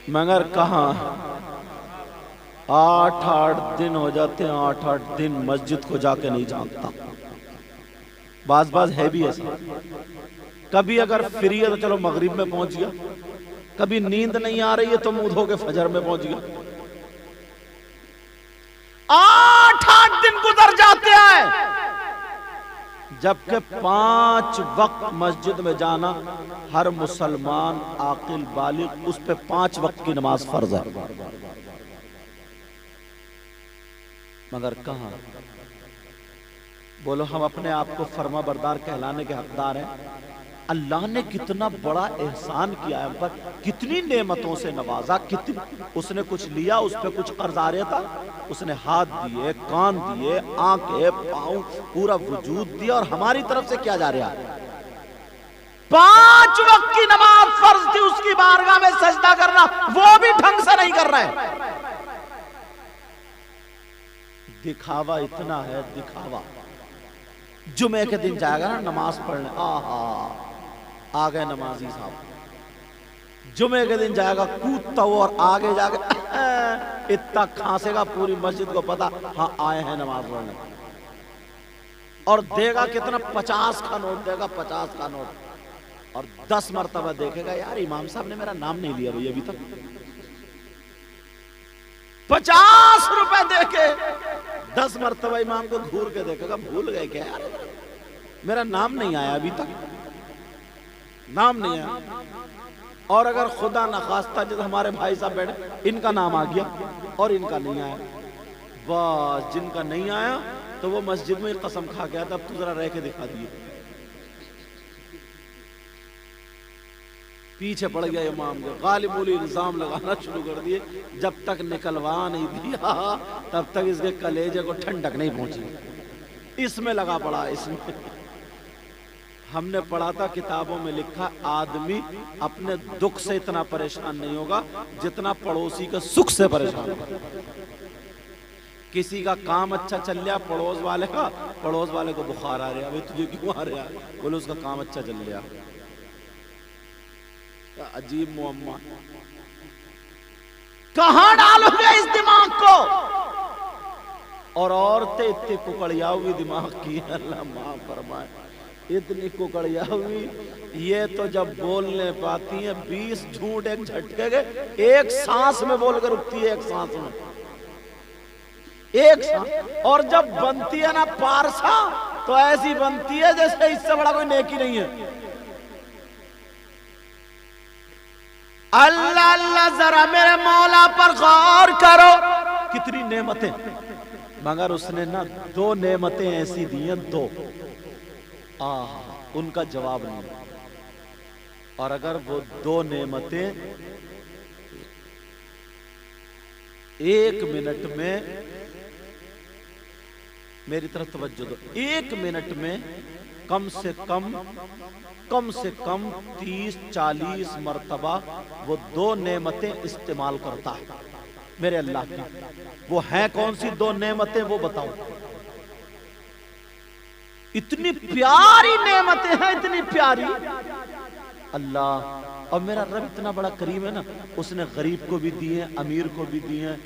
مگر کہاں 8 دن ہو جاتے ہیں، 8 دن مسجد کو جا کے نہیں جانتا. بعض ہے بھی ایسا. کبھی اگر فری ہے تو چلو مغرب میں پہنچ گیا، کبھی نیند نہیں آ رہی ہے تو منہ دھو کے فجر میں پہنچ گیا. 8 دن گزر جاتے ہیں، جبکہ 5 وقت مسجد میں جانا ہر مسلمان عاقل بالغ اس پہ 5 وقت کی نماز فرض ہے. مگر کہاں؟ بولو ہم اپنے آپ کو فرما بردار کہلانے کے حقدار ہیں؟ اللہ نے کتنا بڑا احسان کیا ہے ہم پر، کتنی نعمتوں سے نوازا. اس نے کچھ لیا، اس پہ کچھ قرض آ رہا تھا، اس نے ہاتھ دیے، کان دیے، آنکھیں، پاؤں، پورا وجود دیا، اور ہماری طرف سے کیا جا رہا ہے؟ 5 وقت کی نماز فرض تھی، اس کی بارگاہ میں سجدہ کرنا وہ بھی ڈھنگ سے نہیں کر رہے ہیں. دکھاوا اتنا ہے، دکھاوا. جمعے کے دن جائے گا نا نماز پڑھنے، آ گئے نمازی صاحب. جمعے کے دن جائے گا کودتا ہوا، اور آگے جا کے اتنا کھانسے گا پوری مسجد کو پتا ہاں آئے ہیں نماز پڑھنے. اور دے گا کتنا؟ 50 کا نوٹ دے گا، 50 کا نوٹ. اور 10 مرتبہ دیکھے گا یار امام صاحب نے میرا نام نہیں لیا بھئی ابھی تک. 50 روپے دے کے 10 مرتبہ امام کو گھور کے دیکھے گا، بھول گئے کیا یار میرا نام نہیں آیا ابھی تک، نام نہیں آیا. اور اگر خدا نخواستہ جیسے ہمارے بھائی صاحب بیٹھے، ان کا نام آ گیا اور ان کا نہیں آیا، بس جن کا نہیں آیا تو وہ مسجد میں قسم کھا گیا تھا اب تو ذرا رہ کے دکھا دیے. پیچھے پڑ گیا امام کو، غالب علی الزام لگانا شروع کر دیے. جب تک نکلوا نہیں دیا تب تک اس کے کلیجے کو ٹھنڈک نہیں پہنچی. اس میں لگا پڑا. اس میں ہم نے پڑھا تھا کتابوں میں لکھا آدمی اپنے دکھ سے اتنا پریشان نہیں ہوگا جتنا پڑوسی کے سکھ سے پریشان ہوگا. کسی کا کام اچھا چل رہا پڑوس والے کو بخار آ رہا ہے، تجھے کیوں آ رہا ہے؟ بولے اس کا کام اچھا چل رہا. عجیب معمہ. کہاں ڈالو گے اس دماغ کو؟ اور عورتیں اتنی ککڑیا ہوئی دماغ کی، اللہ معاف فرمائے، اتنی ککڑیا ہوئی. یہ تو جب بولنے پاتی ہیں 20 جھوٹ ایک جھٹکے گئے، ایک سانس میں بول کر رکتی ہے، ایک سانس میں، ایک سانس. اور جب بنتی ہے نا پارسا تو ایسی بنتی ہے جیسے اس سے بڑا کوئی نیکی نہیں ہے. اللہ اللہ ذرا میرے مولا پر غور کرو، کتنی نعمتیں. مگر اس نے نا 2 نعمتیں ایسی دی ہیں، 2 ان کا جواب نہیں. اور اگر وہ 2 نعمتیں 1 منٹ میں، میری طرف توجہ دو، 1 منٹ میں کم سے کم 30-40 مرتبہ وہ 2 نعمتیں استعمال کرتا ہے میرے اللہ کی. وہ ہیں کون سی 2 نعمتیں وہ بتاؤ. اتنی پیاری نعمتیں ہیں، اتنی پیاری. اللہ اور میرا رب اتنا بڑا کریم ہے نا، اس نے غریب کو بھی دی ہیں، امیر کو بھی دی ہیں،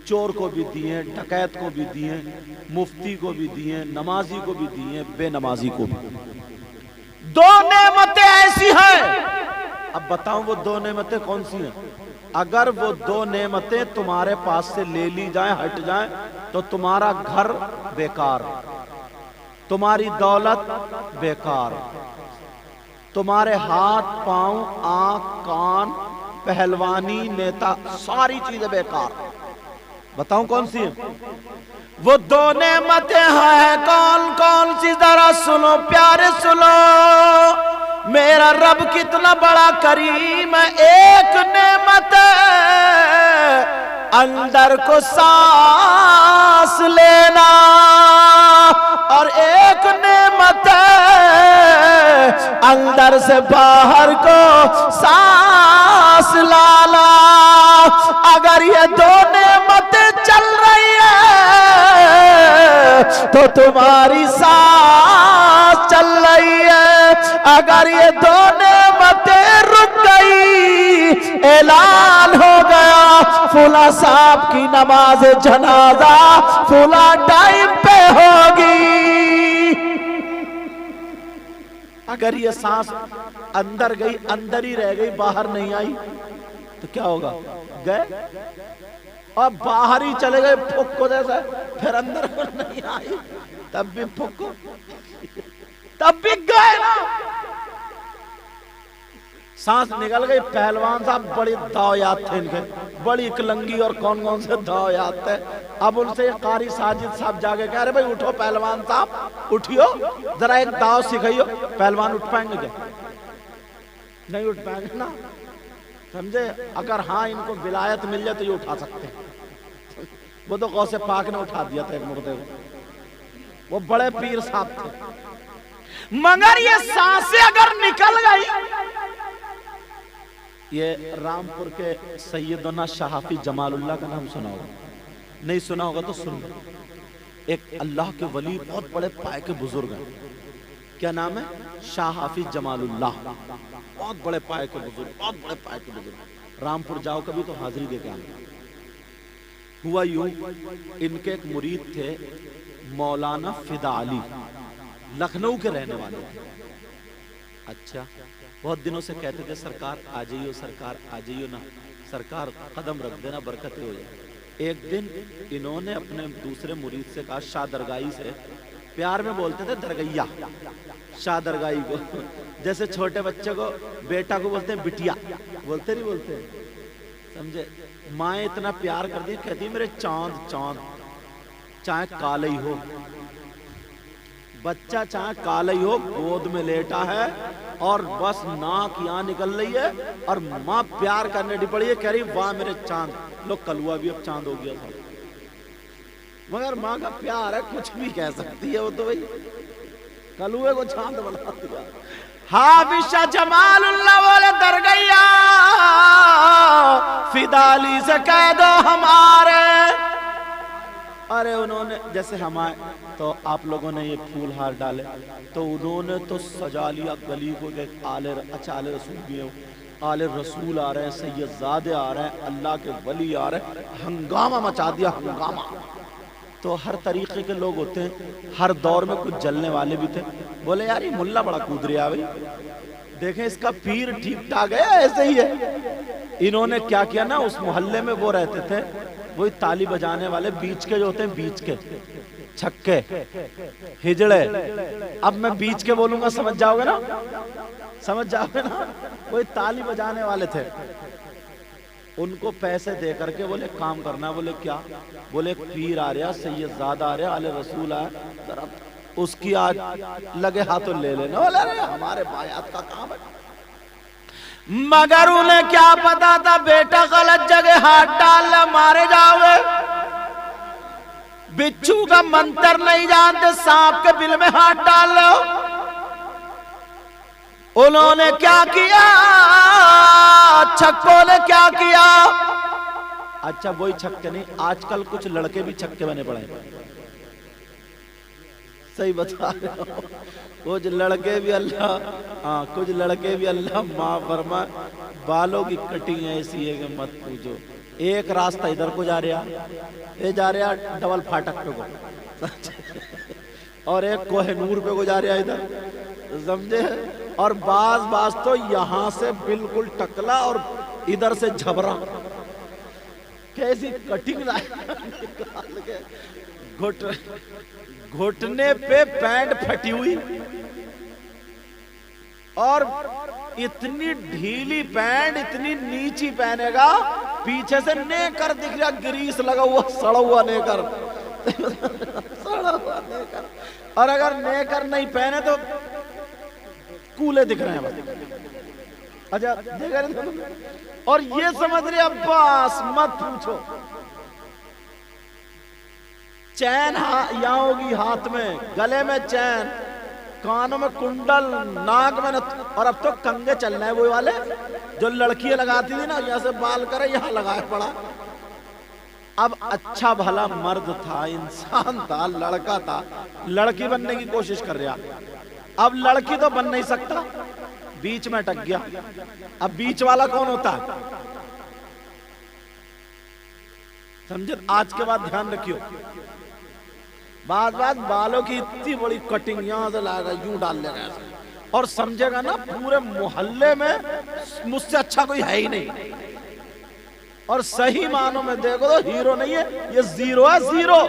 چور کو بھی دی ہیں، ڈکیت کو بھی دی ہیں، مفتی کو بھی دی ہیں، نمازی کو بھی دی ہیں، بے نمازی کو بھی. 2 نعمتیں ایسی ہیں. اب بتاؤں وہ 2 نعمتیں کون سی ہیں؟ اگر وہ 2 نعمتیں تمہارے پاس سے لے لی جائیں، ہٹ جائیں، تو تمہارا گھر بیکار، تمہاری دولت بیکار، تمہارے ہاتھ پاؤں آنکھ کان پہلوانی نیتا ساری چیزیں بیکار. بتاؤں کون سی ہیں وہ 2 نعمتیں؟ ہیں کون سی؟ ذرا سنو پیارے سنو، میرا رب کتنا بڑا کریم ہے. 1 نعمت اندر کو سانس لینا، اور 1 نعمت اندر سے باہر کو سانس لانا. اگر یہ 2 نعمتیں چل رہی ہے تو تمہاری سانس چل رہی ہے. اگر یہ 2 نعمتیں رک گئی اعلان ہوگا फुला साहब की नमाज जनाजा फुला टाइम पे होगी। अगर ये सांस अंदर गई, अंदर ही रह गई, बाहर नहीं आई तो क्या होगा? गए। और बाहर ही चले गए फुक्को जैसे, फिर अंदर नहीं आई तब भी फुक्को, तब भी गए ना। सांस निकल गई। पहलवान साहब बड़ी दाव याद थे इनके, बड़ी इकलंगी और कौन कौन से दाव याद थे। अब उनसे कारी साजिद साहब जाके कह रहे भाई उठो पहलवान साहब, उठियो जरा एक दाव सिखाइयो। पहलवान उठ पाएंगे क्या? नहीं उठ पाएंगे ना, समझे। अगर हाँ इनको विलायत मिल जाए तो ये उठा सकते हैं। वो तो गौसे पाक ने उठा दिया था एक मुर्दे को, वो बड़े पीर साहब थे। मगर ये सांसें अगर निकल गई, ये रामपुर के सैयदना शाहफी जमालुल्लाह का नाम सुना होगा, नहीं सुना होगा तो सुन लो। एक अल्लाह के वली बहुत बड़े पाए के बुजुर्ग हैं, क्या नाम है? शाहफी जमालुल्लाह, बहुत बड़े पाए के बुजुर्ग, बहुत बड़े पाए के बुजुर्ग। रामपुर जाओ कभी तो हाजिरी दे के आना। हुआ यूं, इनके एक मुरीद थे मौलाना फिदा अली, लखनऊ के रहने वाले थे। अच्छा, बहुत दिनों से कहते थे सरकार आ जाइयो, सरकार आ जाइयो ना, सरकार कदम रख देना, बरकतें हो जाए। एक दिन इन्होंने अपने दूसरे मुरीद से कहा, शाह दरगाही से, प्यार में बोलते थे दरगैया, शाह दरगाही को, जैसे छोटे बच्चे को बेटा को बोलते हैं बिटिया, बोलते नहीं बोलते, समझे। माँ इतना प्यार कर दी, कहती मेरे चांद चांद, चाहे काले ही हो बच्चा, चाहे काले ही हो, गोद में लेटा है और बस नाक यहाँ निकल रही है और माँ प्यार करने पड़ी है, कह रही वाह मेरे चांद। लोग कलुआ भी अब चांद हो गया था, मगर माँ का प्यार है, कुछ भी कह सकती है वो तो, भाई कलुए को चांद बना दिया। हाफिज जमालुल्लाह बोले दरगैया फिदाली से कह दो हमारे। अरे उन्होंने जैसे हम आए तो आप लोगों ने ये फूल हार डाले, तो उन्होंने तो सजा लिया गली को, आले रसूल भी है, आले रसूल आ रहे हैं, सैयदजादे आ रहे हैं, अल्लाह के वली आ रहे हैं, हंगामा मचा दिया, हंगामा। तो हर तरीके के लोग होते हैं, हर दौर में कुछ जलने वाले भी थे। बोले यार ये मुल्ला बड़ा कूद रहा भाई, देखें इसका पीर ठीक ठाक है, ऐसे ही है। इन्होंने क्या किया ना, उस मोहल्ले में वो रहते थे, वही ताली बजाने वाले बीच के जो होते हैं, बीच के छक्के हिजड़े, अब मैं बीच के बोलूंगा समझ जाओगे ना, समझ जाओगे ना, वही ताली बजाने वाले थे। उनको पैसे दे करके बोले काम करना, बोले क्या? बोले पीर आ रहा, सैयदजादा आ रहा, आले रसूल आया, उसकी आज लगे हाथों ले लेना। बोले अरे हमारे बायात का काम है। मगर उन्हें क्या पता था बेटा गलत जगह हाथ डाल मारे जाओगे। बिच्छू का मंत्र नहीं जानते, सांप के बिल में हाथ डाल लो। उन्होंने क्या किया, छक्कों ने क्या किया? अच्छा वही छक्के नहीं, आजकल कुछ लड़के भी छक्के बने पड़े हैं, सही बता रहे हो। कुछ लड़के भी अल्लाह, हाँ कुछ लड़के भी अल्लाह माँ फरमा, बालों की कटिंग ऐसी है कि मत पूछो। एक रास्ता इधर को जा रहा, ये जा रहा डबल फाटक पे को, और एक कोहिनूर पे को जा रहा इधर, समझे। और बाज तो यहाँ से बिल्कुल टकला और इधर से झबरा, कैसी कटिंग निकाल के घुटने पे पैंट फटी हुई, और इतनी ढीली पैंट, इतनी नीची पहनेगा, पीछे से नेकर दिख रहा, ग्रीस लगा हुआ, सड़ा हुआ नेकर, सड़ा हुआ नेकर। और अगर नेकर नहीं पहने तो कूले दिख रहे हैं, अच्छा देख रहे। और ये समझ रहे अब्बास मत पूछो, चैन यहाँ होगी हाथ में, गले में चैन, कानों में कुंडल, नाक में और अब तो कंगे चल रहे हैं वो वाले जो लड़कियां लगाती थी ना, यहाँ से बाल करे यहाँ लगाए पड़ा। अब अच्छा भला मर्द था, इंसान था, लड़का था, लड़की बनने की कोशिश कर रहा, अब लड़की तो बन नहीं सकता, बीच में अटक गया। अब बीच वाला कौन होता है? समझे। आज के बाद ध्यान रखियो, बात बालों की इतनी बड़ी कटिंग यहां से लाएगा, यूं डाल लेगा ऐसे, और समझेगा ना पूरे मोहल्ले में मुझसे अच्छा कोई है ही नहीं। और सही मानों में देखो तो हीरो नहीं है, ये जीरो है, जीरो।